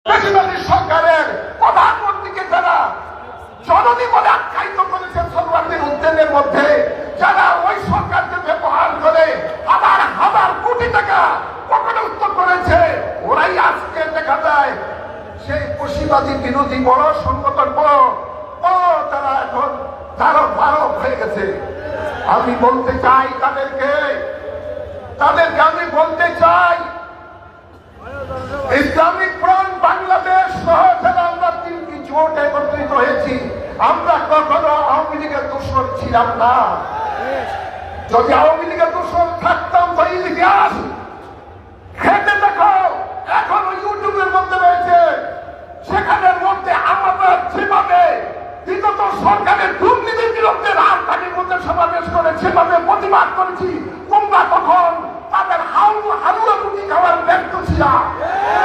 বেশিরভাগী সরকারের প্রধানমন্ত্রীকে যারা জননী বলে আখ্যায়িত করেছেন সর্বাঙ্গীন উদ্যোগের মধ্যে, যারা ওই সরকারকে ব্যবহার করে হাজার হাজার কোটি টাকা পকেটে উত্তর করেছে, ওরাই আজকে দেখা যায় সেই পুঁজিবাদী বিরোধী বড় সংগঠন তারা এখন ধারক হয়ে গেছে। আমি বলতে চাই তাদেরকে আমি বলতে চাই, ইসলামিক ফ্রন্ট বাংলাদেশ সহ যারা আমরা তিনটি জোট একত্রিত হয়েছি, আমরা কখনো আওয়ামী লীগের দুশ্মন ছিলাম না। যদি আওয়ামী লীগের দুশ্মন থাকতাম তো ইতিহাস খেতে দেখো, এখনো ইউটিউবের মধ্যে রয়েছে, সেখানের মধ্যে আমরা যেভাবে বিগত সরকারের দুর্নীতির বিরুদ্ধে রাজধানীর মধ্যে সমাবেশ করে যেভাবে প্রতিবাদ করেছি, তোমরা তখন তাদের হালুয়া রুটি খাওয়ার ব্যর্থ ছিলাম।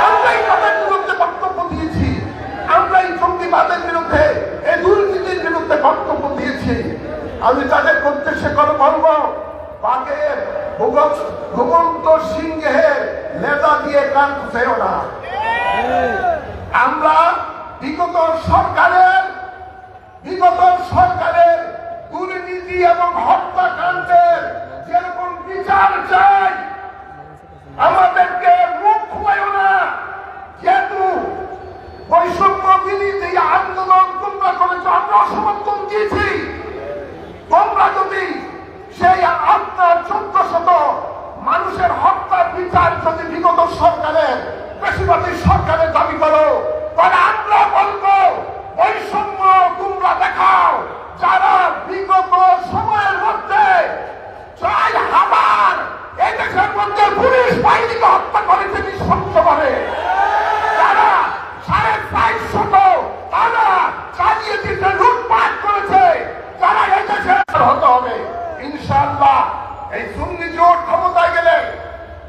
আমরাই তাদের বিরুদ্ধে বক্তব্য দিয়েছি, আমরাই জঙ্গিবাদের বিরুদ্ধে, এই দুর্নীতির বিরুদ্ধে বক্তব্য দিয়েছি। আমি তাদের উদ্দেশ্যে করে বলবো, বাঘের ঘুমন্ত সিংহের নেতা দিয়ে কান খুঁজেও না। আমরা বিগত সরকারের দুর্নীতি এবং হত্যাকাণ্ডের যেরকম বিচার চাই, আমাদেরকে মুখ খুঁয়াইও না। যেহেতু বৈষম্য বিরোধী আন্দোলন তোমরা করেছ, আমরা সমর্থন দিয়েছি। তোমরা যদি সেই আপনার 1400 মানুষের হত্যার বিচার যদি বিগত সরকারের বেশিরভাগী সরকারের দাবি করো, তাহলে আমরা বলবো বৈষম্য তোমরা দেখাও। যারা বিগত সময়ের মধ্যে 4,000 এই দেশের মধ্যে পুলিশ বাহিনীকে হত্যা করেছে নিঃশংসভাবে, যারা 450 তারা চালিয়ে দিতে লুটপাট করেছে, যারা এই দেশে হতে হবে। ইনশাআল্লাহ এই সুন্নি জোট ক্ষমতায় গেলে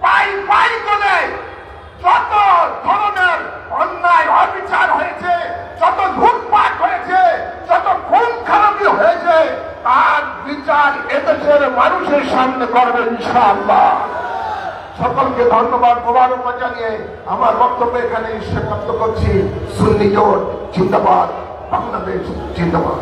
পাই করে যত ধরনের অন্যায় অবিচার হয়েছে, যত লুটপাট হয়েছে, যত খুন খারাপি হয়েছে, তার বিচার এদেশের মানুষের সামনে করবে ইনশাআল্লাহ। সকলকে ধন্যবাদ মোবারকবাদ জানিয়ে আমার বক্তব্য এখানে সমাপ্ত করছি। সুন্নি জোট জিন্দাবাদ, বাংলাদেশ জিন্দাবাদ।